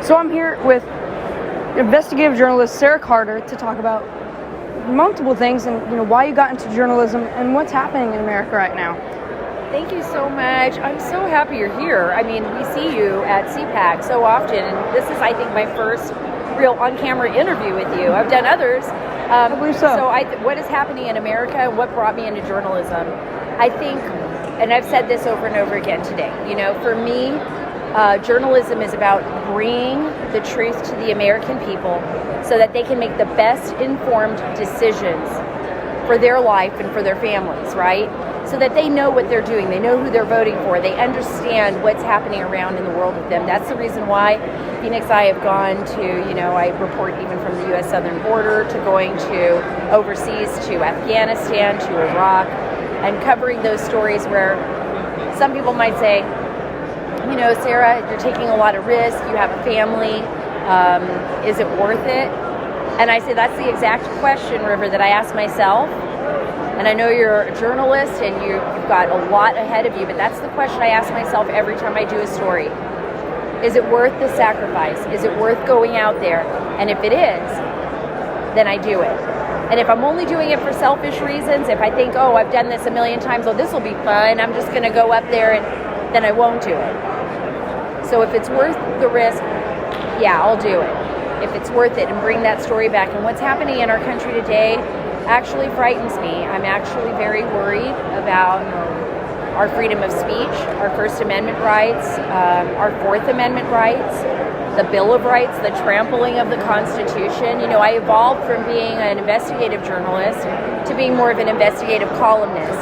So I'm here with investigative journalist Sara Carter to talk about multiple things and why you got into journalism and what's happening in America right now. Thank you so much. I'm so happy you're here. I mean, we see you at CPAC so often, and this is, I think, my first real on-camera interview with you. I've done others. I believe so. So what is happening in America and what brought me into journalism? I think, and I've said this over and over again today, for me, journalism is about bringing the truth to the American people so that they can make the best informed decisions for their life and for their families, right? So that they know what they're doing, they know who they're voting for, they understand what's happening around in the world with them. That's the reason why Phoenix, I have gone to, I report even from the U.S. southern border to going to overseas to Afghanistan, to Iraq, and covering those stories where some people might say, Sarah, you're taking a lot of risk, you have a family, is it worth it? And I say that's the exact question, River, that I ask myself. And I know you're a journalist and you've got a lot ahead of you, but that's the question I ask myself every time I do a story. Is it worth the sacrifice? Is it worth going out there? And if it is, then I do it. And if I'm only doing it for selfish reasons, if I think, I've done this a million times, this will be fun, I'm just going to go up there, and then I won't do it. So if it's worth the risk, yeah, I'll do it. If it's worth it, and bring that story back. And what's happening in our country today actually frightens me. I'm actually very worried about our freedom of speech, our First Amendment rights, our Fourth Amendment rights, the Bill of Rights, the trampling of the Constitution. I evolved from being an investigative journalist to being more of an investigative columnist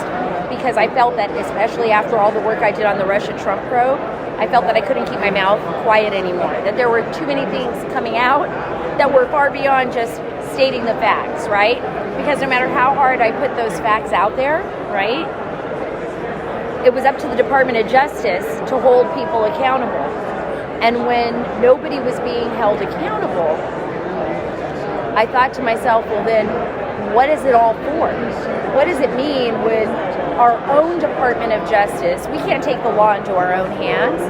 because I felt that, especially after all the work I did on the Russia-Trump probe, I felt that I couldn't keep my mouth quiet anymore, that there were too many things coming out that were far beyond just stating the facts, right? Because no matter how hard I put those facts out there, right, it was up to the Department of Justice to hold people accountable. And when nobody was being held accountable, I thought to myself, well then, what is it all for? What does it mean when our own Department of Justice, we can't take the law into our own hands.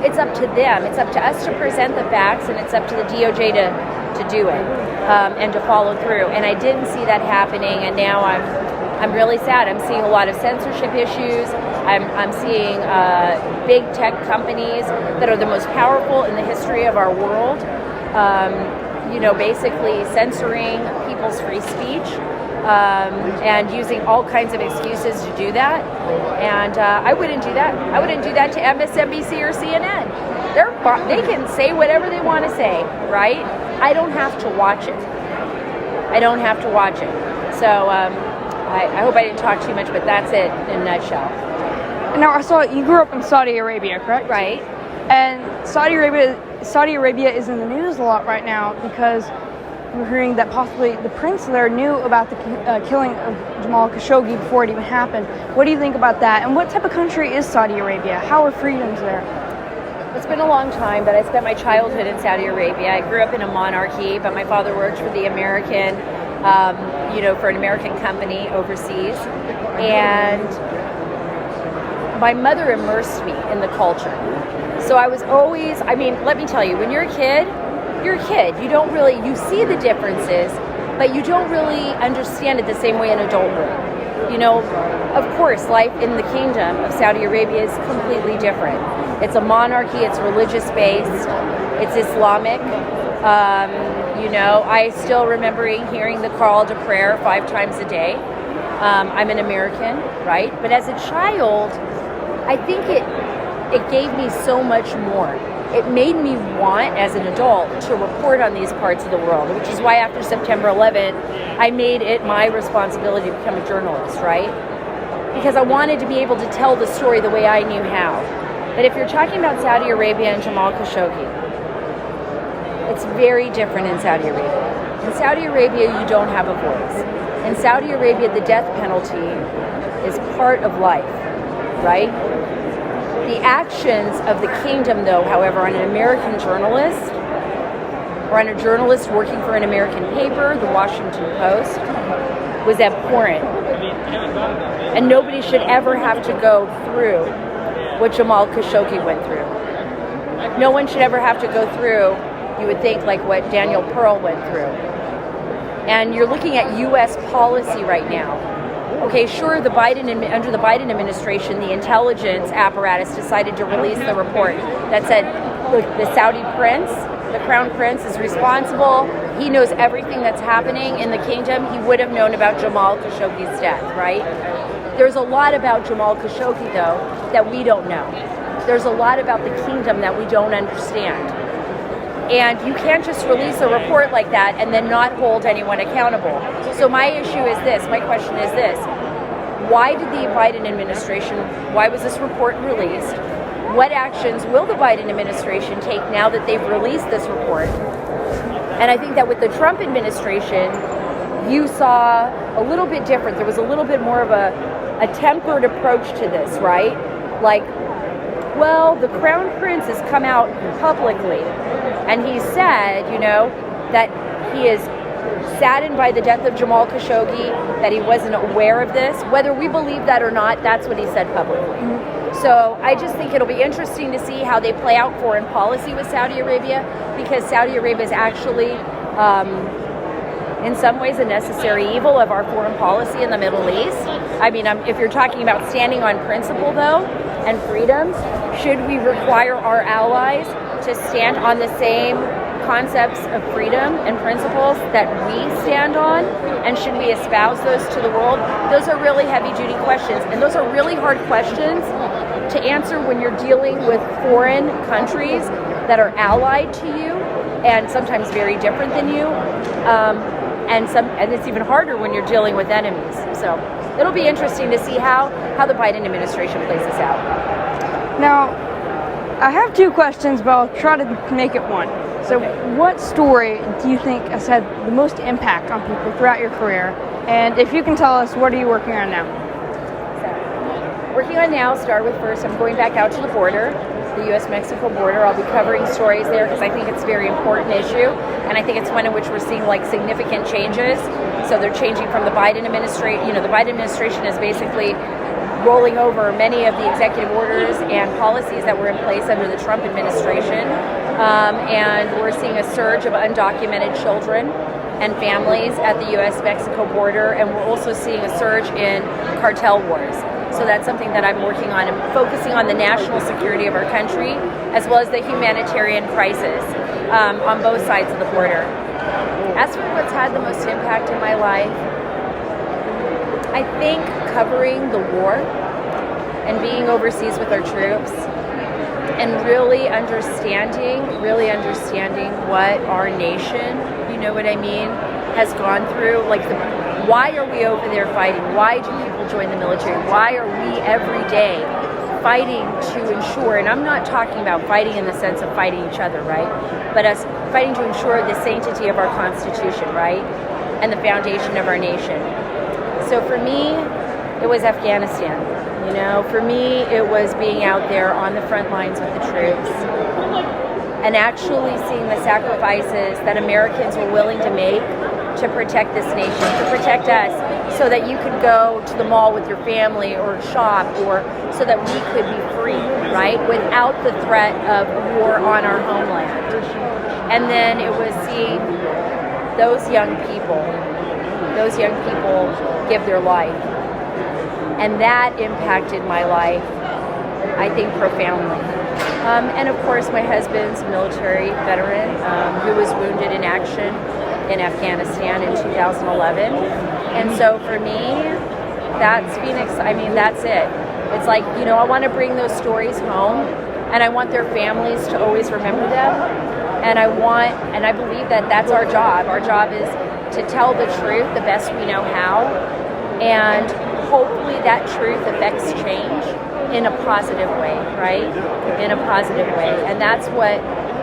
It's up to them. It's up to us to present the facts, and it's up to the DOJ to do it and to follow through. And I didn't see that happening, and now I'm really sad. I'm seeing a lot of censorship issues. I'm seeing big tech companies that are the most powerful in the history of our world, basically censoring people's free speech. And using all kinds of excuses to do that. And I wouldn't do that. I wouldn't do that to MSNBC or CNN. They can say whatever they want to say, right? I don't have to watch it. So I hope I didn't talk too much, but that's it in a nutshell. Now, I saw you grew up in Saudi Arabia, correct? Right. And Saudi Arabia is in the news a lot right now because we're hearing that possibly the prince there knew about the killing of Jamal Khashoggi before it even happened. What do you think about that? And what type of country is Saudi Arabia? How are freedoms there? It's been a long time, but I spent my childhood in Saudi Arabia. I grew up in a monarchy, but my father worked for the American, for an American company overseas. And my mother immersed me in the culture. So I was always, let me tell you, when you're a kid, you don't really, you see the differences, but you don't really understand it the same way an adult would. Of course, life in the kingdom of Saudi Arabia is completely different. It's a monarchy, it's religious-based, it's Islamic. I still remember hearing the call to prayer 5 times a day. I'm an American, right? But as a child, I think it gave me so much more. It made me want, as an adult, to report on these parts of the world, which is why after September 11th, I made it my responsibility to become a journalist, right? Because I wanted to be able to tell the story the way I knew how. But if you're talking about Saudi Arabia and Jamal Khashoggi, it's very different in Saudi Arabia. In Saudi Arabia, you don't have a voice. In Saudi Arabia, the death penalty is part of life, right? The actions of the kingdom, though, however, on an American journalist or on a journalist working for an American paper, the Washington Post, was abhorrent. And nobody should ever have to go through what Jamal Khashoggi went through. no one should ever have to go through, you would think, like what Daniel Pearl went through. And you're looking at U.S. policy right now. Okay, sure, under the Biden administration, the intelligence apparatus decided to release the report that said, look, the Saudi prince, the crown prince, is responsible. He knows everything that's happening in the kingdom. He would have known about Jamal Khashoggi's death, right? There's a lot about Jamal Khashoggi, though, that we don't know. There's a lot about the kingdom that we don't understand. And you can't just release a report like that and then not hold anyone accountable. So my issue is this, my question is this: why did the Biden administration, why was this report released? What actions will the Biden administration take now that they've released this report? And I think that with the Trump administration, you saw a little bit different. There was a little bit more of a tempered approach to this, right? Like, well, the crown prince has come out publicly and he said, you know, that he is saddened by the death of Jamal Khashoggi, that he wasn't aware of this. Whether we believe that or not, that's what he said publicly. So I just think it'll be interesting to see how they play out foreign policy with Saudi Arabia, because Saudi Arabia is actually, in some ways, a necessary evil of our foreign policy in the Middle East. I mean, if you're talking about standing on principle, though, and freedoms, should we require our allies to stand on the same concepts of freedom and principles that we stand on? And should we espouse those to the world? Those are really heavy-duty questions, and those are really hard questions to answer when you're dealing with foreign countries that are allied to you and sometimes very different than you. And it's even harder when you're dealing with enemies. So it'll be interesting to see how the Biden administration plays this out. Now, I have two questions, but I'll try to make it one. So what story do you think has had the most impact on people throughout your career? And if you can tell us, what are you working on now? So, working on now, start with first, I'm going back out to the border, the U.S.-Mexico border. I'll be covering stories there because I think it's a very important issue. And I think it's one in which we're seeing like significant changes. So they're changing from the Biden administration. You know, the Biden administration is basically rolling over many of the executive orders and policies that were in place under the Trump administration. And we're seeing a surge of undocumented children and families at the U.S.-Mexico border. And we're also seeing a surge in cartel wars. So that's something that I'm working on and focusing on the national security of our country, as well as the humanitarian crisis on both sides of the border. As for what's had the most impact in my life, I think covering the war and being overseas with our troops and really understanding what our nation, you know what I mean, has gone through. Like, why are we over there fighting? Why do people join the military? Why are we every day fighting to ensure, and I'm not talking about fighting in the sense of fighting each other, right? But us fighting to ensure the sanctity of our Constitution, right? And the foundation of our nation. So for me, it was Afghanistan. You know, for me, it was being out there on the front lines with the troops and actually seeing the sacrifices that Americans were willing to make to protect this nation, to protect us, so that you could go to the mall with your family or shop, or so that we could be free, right? Without the threat of war on our homeland. And then it was seeing those young people give their life. And that impacted my life, I think, profoundly. And of course, my husband's a military veteran who was wounded in action in Afghanistan in 2011. And so for me, that's Phoenix. I mean, that's it. It's like, you know, I want to bring those stories home, and I want their families to always remember them. And I believe that that's our job. Our job is to tell the truth the best we know how, and hopefully that truth affects change in a positive way, right? In a positive way. And that's what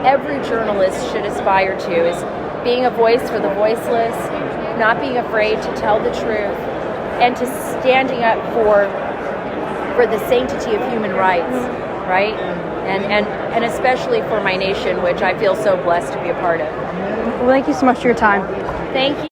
every journalist should aspire to, is being a voice for the voiceless, not being afraid to tell the truth, and to standing up for the sanctity of human rights, right? And especially for my nation, which I feel so blessed to be a part of. Well, thank you so much for your time. Thank you.